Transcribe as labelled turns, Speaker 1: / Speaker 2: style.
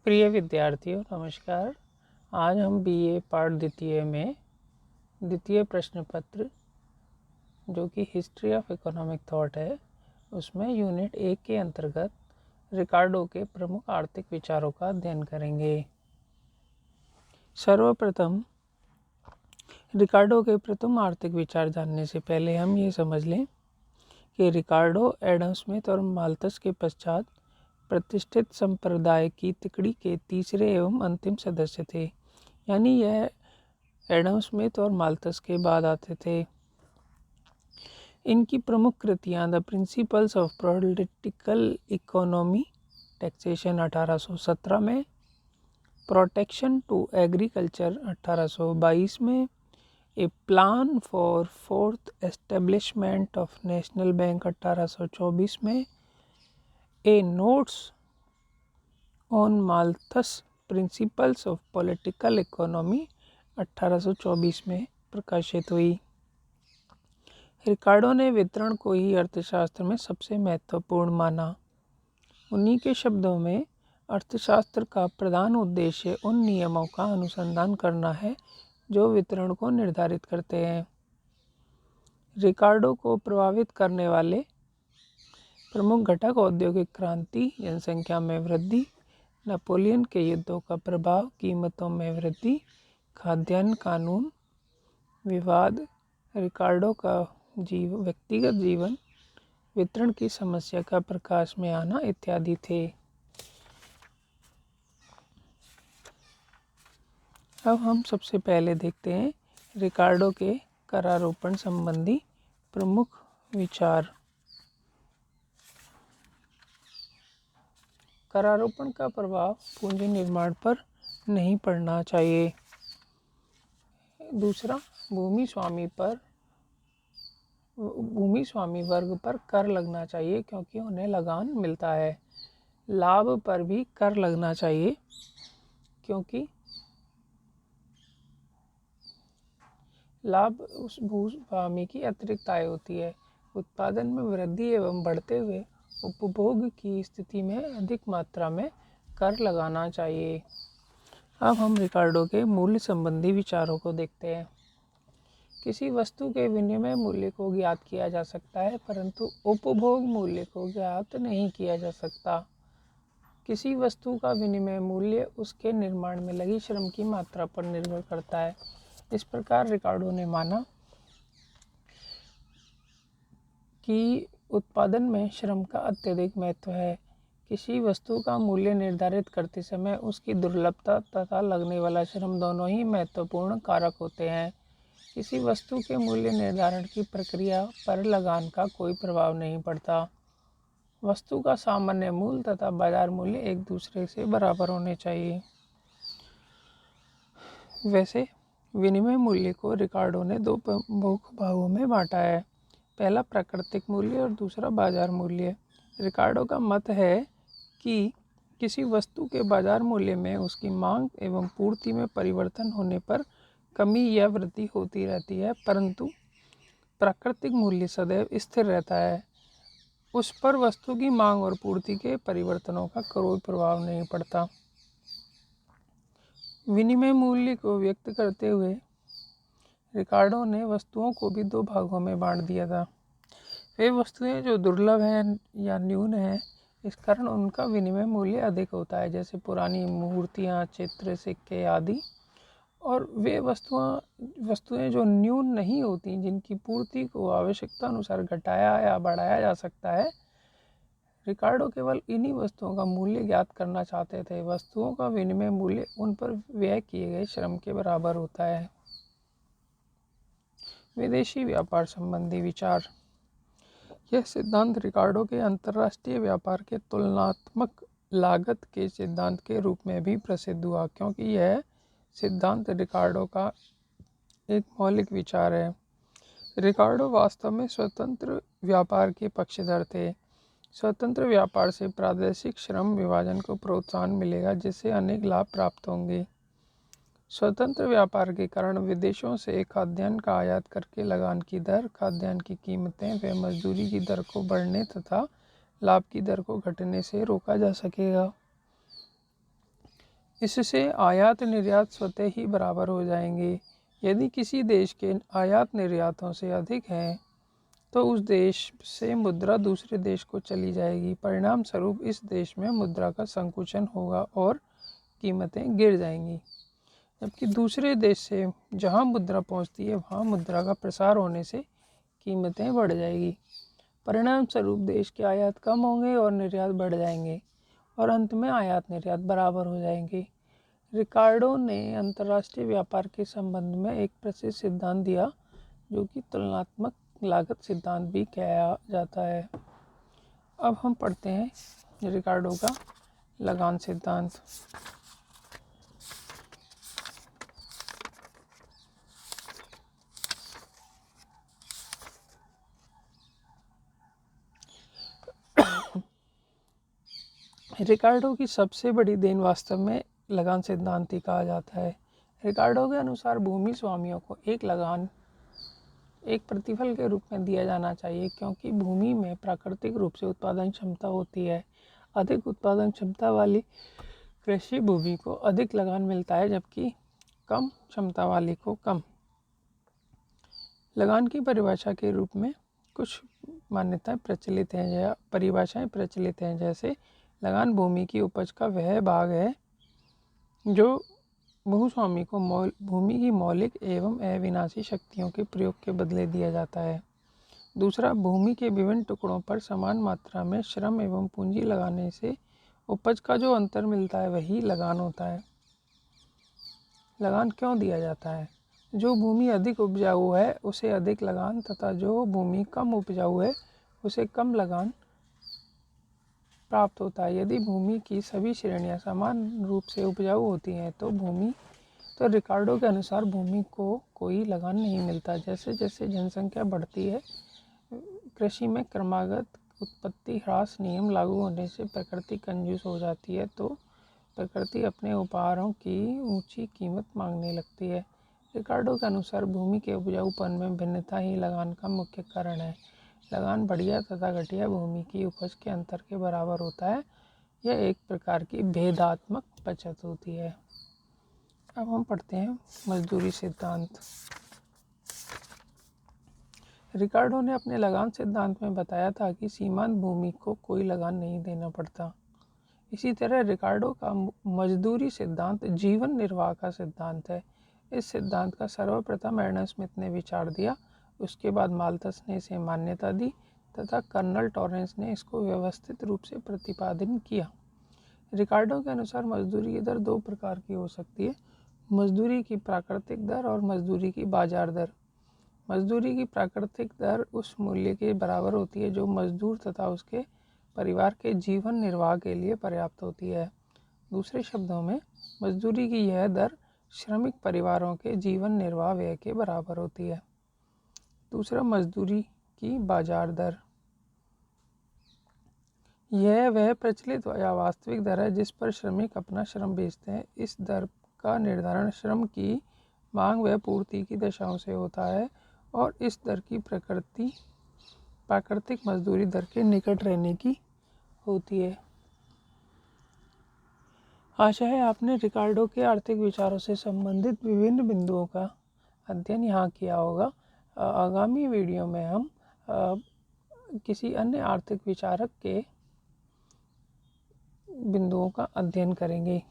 Speaker 1: प्रिय विद्यार्थियों नमस्कार। आज हम बीए पाठ द्वितीय में द्वितीय प्रश्न पत्र जो कि हिस्ट्री ऑफ इकोनॉमिक थॉट है उसमें यूनिट 1 के अंतर्गत रिकार्डो के प्रमुख आर्थिक विचारों का अध्ययन करेंगे। सर्वप्रथम रिकार्डो के प्रथम आर्थिक विचार जानने से पहले हम ये समझ लें कि रिकार्डो एडम स्मिथ और माल्थस के पश्चात प्रतिष्ठित संप्रदाय की तिकड़ी के तीसरे एवं अंतिम सदस्य थे, यानी यह एडम स्मिथ और माल्थस के बाद आते थे। इनकी प्रमुख कृतियां the principles of political economy taxation 1817 में, प्रोटेक्शन टू एग्रीकल्चर 1822 में, a plan for fourth establishment of national bank 1824 में, a notes on Malthus principles of political economy 1824 में प्रकाशित हुई। रिकार्डो ने वितरण को ही अर्थशास्त्र में सबसे महत्वपूर्ण माना। उन्हीं के शब्दों में अर्थशास्त्र का प्रधान उद्देश्य उन नियमों का अनुसंधान करना है जो वितरण को निर्धारित करते हैं। रिकार्डो को प्रभावित करने वाले प्रमुख घटक औद्योगिक क्रांति, जनसंख्या में वृद्धि, नेपोलियन के युद्धों का प्रभाव, कीमतों में वृद्धि, खाद्यान्न कानून, विवाद, रिकार्डो का व्यक्तिगत जीवन, वितरण की समस्या का प्रकाश में आना इत्यादि थे। अब हम सबसे पहले देखते हैं रिकार्डो के करारोपण संबंधी प्रमुख विचार। करारोपण का प्रभाव पूंजी निर्माण पर नहीं पड़ना चाहिए। दूसरा, भूमि स्वामी वर्ग पर कर लगना चाहिए क्योंकि उन्हें लगान मिलता है। लाभ पर भी कर लगना चाहिए क्योंकि लाभ उस भूस्वामी की अतिरिक्त आय होती है। उत्पादन में वृद्धि एवं बढ़ते हुए उपभोग की स्थिति में अधिक मात्रा में कर लगाना चाहिए। अब हम रिकार्डो के मूल्य संबंधी विचारों को देखते हैं। किसी वस्तु के विनिमय मूल्य को ज्ञात किया जा सकता है परंतु उपभोग मूल्य को ज्ञात नहीं किया जा सकता। किसी वस्तु का विनिमय मूल्य उसके निर्माण में लगी श्रम की मात्रा पर निर्भर करता है। इस प्रकार रिकार्डो ने माना कि उत्पादन में श्रम का अत्यधिक महत्व है। किसी वस्तु का मूल्य निर्धारित करते समय उसकी दुर्लभता तथा लगने वाला श्रम दोनों ही महत्वपूर्ण कारक होते हैं। किसी वस्तु के मूल्य निर्धारण की प्रक्रिया पर लगान का कोई प्रभाव नहीं पड़ता। वस्तु का सामान्य मूल्य तथा बाजार मूल्य एक दूसरे से बराबर होने चाहिए। वैसे विनिमय मूल्य को रिकार्डो ने दो प्रमुख भागों में बांटा है। पहला प्राकृतिक मूल्य और दूसरा बाजार मूल्य। रिकार्डो का मत है कि किसी वस्तु के बाजार मूल्य में उसकी मांग एवं पूर्ति में परिवर्तन होने पर कमी या वृद्धि होती रहती है, परंतु प्राकृतिक मूल्य सदैव स्थिर रहता है। उस पर वस्तु की मांग और पूर्ति के परिवर्तनों का कोई प्रभाव नहीं पड़ता। विनिमय मूल्य को व्यक्त करते हुए रिकार्डो ने वस्तुओं को भी दो भागों में बांट दिया था। वे वस्तुएं जो दुर्लभ हैं या न्यून हैं, इस कारण उनका विनिमय मूल्य अधिक होता है, जैसे पुरानी मूर्तियां, चित्र, सिक्के आदि। और वे वस्तुएं जो न्यून नहीं होती, जिनकी पूर्ति को आवश्यकता अनुसार घटाया या बढ़ाया जा सकता है। रिकार्डो केवल इन्हीं वस्तुओं का मूल्य ज्ञात करना चाहते थे। वस्तुओं का विनिमय मूल्य उन पर व्यय किए गए श्रम के बराबर होता है। विदेशी व्यापार संबंधी विचार। यह सिद्धांत रिकार्डो के अंतर्राष्ट्रीय व्यापार के तुलनात्मक लागत के सिद्धांत के रूप में भी प्रसिद्ध हुआ, क्योंकि यह सिद्धांत रिकार्डो का एक मौलिक विचार है। रिकार्डो वास्तव में स्वतंत्र व्यापार के पक्षधर थे। स्वतंत्र व्यापार से प्रादेशिक श्रम विभाजन को प्रोत्साहन मिलेगा, जिससे अनेक लाभ प्राप्त होंगे। स्वतंत्र व्यापार के कारण विदेशों से खाद्यान्न का आयात करके लगान की दर, खाद्यान्न की कीमतें व मजदूरी की दर को बढ़ने तथा लाभ की दर को घटने से रोका जा सकेगा। इससे आयात निर्यात स्वतः ही बराबर हो जाएंगे। यदि किसी देश के आयात निर्यातों से अधिक हैं तो उस देश से मुद्रा दूसरे देश को चली जाएगी। परिणाम स्वरूप इस देश में मुद्रा का संकुचन होगा और कीमतें गिर जाएंगी, जबकि दूसरे देश से जहां मुद्रा पहुंचती है वहां मुद्रा का प्रसार होने से कीमतें बढ़ जाएगी। परिणाम स्वरूप देश के आयात कम होंगे और निर्यात बढ़ जाएंगे और अंत में आयात निर्यात बराबर हो जाएंगे। रिकार्डो ने अंतर्राष्ट्रीय व्यापार के संबंध में एक प्रसिद्ध सिद्धांत दिया जो कि तुलनात्मक लागत सिद्धांत भी कहा जाता है। अब हम पढ़ते हैं रिकार्डो का लगान सिद्धांत। रिकार्डो की सबसे बड़ी देन वास्तव में लगान सिद्धांत ही कहा जाता है। रिकार्डो के अनुसार भूमि स्वामियों को एक लगान एक प्रतिफल के रूप में दिया जाना चाहिए, क्योंकि भूमि में प्राकृतिक रूप से उत्पादन क्षमता होती है। अधिक उत्पादन क्षमता वाली कृषि भूमि को अधिक लगान मिलता है, जबकि कम क्षमता वाली को कम। लगान की परिभाषा के रूप में कुछ मान्यताएं प्रचलित हैं या परिभाषाएं प्रचलित हैं, जैसे लगान भूमि की उपज का वह भाग है जो भूस्वामी को भूमि की मौलिक एवं अविनाशी शक्तियों के प्रयोग के बदले दिया जाता है। दूसरा, भूमि के विभिन्न टुकड़ों पर समान मात्रा में श्रम एवं पूंजी लगाने से उपज का जो अंतर मिलता है वही लगान होता है। लगान क्यों दिया जाता है? जो भूमि अधिक उपजाऊ है उसे अधिक लगान तथा जो भूमि कम उपजाऊ है उसे कम लगान प्राप्त होता है। यदि भूमि की सभी श्रेणियां समान रूप से उपजाऊ होती हैं तो रिकार्डो के अनुसार भूमि को कोई लगान नहीं मिलता। जैसे जैसे जनसंख्या बढ़ती है, कृषि में क्रमागत उत्पत्ति ह्रास नियम लागू होने से प्रकृति कंजूस हो जाती है, तो प्रकृति अपने उपहारों की ऊंची कीमत मांगने लगती है। रिकार्डो के अनुसार भूमि के उपजाऊपन में भिन्नता ही लगान का मुख्य कारण है। लगान बढ़िया तथा घटिया भूमि की उपज के अंतर के बराबर होता है। यह एक प्रकार की भेदात्मक बचत होती है। अब हम पढ़ते हैं मजदूरी सिद्धांत। रिकार्डो ने अपने लगान सिद्धांत में बताया था कि सीमांत भूमि को कोई लगान नहीं देना पड़ता। इसी तरह रिकार्डो का मजदूरी सिद्धांत जीवन निर्वाह का सिद्धांत है। इस सिद्धांत का सर्वप्रथम एडम स्मिथ ने विचार दिया, उसके बाद माल्थस ने इसे मान्यता दी तथा कर्नल टॉरेंस ने इसको व्यवस्थित रूप से प्रतिपादन किया। रिकार्डो के अनुसार मजदूरी की दर दो प्रकार की हो सकती है, मजदूरी की प्राकृतिक दर और मजदूरी की बाजार दर। मजदूरी की प्राकृतिक दर उस मूल्य के बराबर होती है जो मजदूर तथा उसके परिवार के जीवन निर्वाह के लिए पर्याप्त होती है। दूसरे शब्दों में, मजदूरी की यह दर श्रमिक परिवारों के जीवन निर्वाह व्यय के बराबर होती है। दूसरा, मजदूरी की बाजार दर। यह वह प्रचलित या वास्तविक दर है जिस पर श्रमिक अपना श्रम बेचते हैं। इस दर का निर्धारण श्रम की मांग व पूर्ति की दशाओं से होता है और इस दर की प्रकृति प्राकृतिक मजदूरी दर के निकट रहने की होती है। आशा है आपने रिकार्डो के आर्थिक विचारों से संबंधित विभिन्न बिंदुओं का अध्ययन यहाँ किया होगा। आगामी वीडियो में हम किसी अन्य आर्थिक विचारक के बिंदुओं का अध्ययन करेंगे।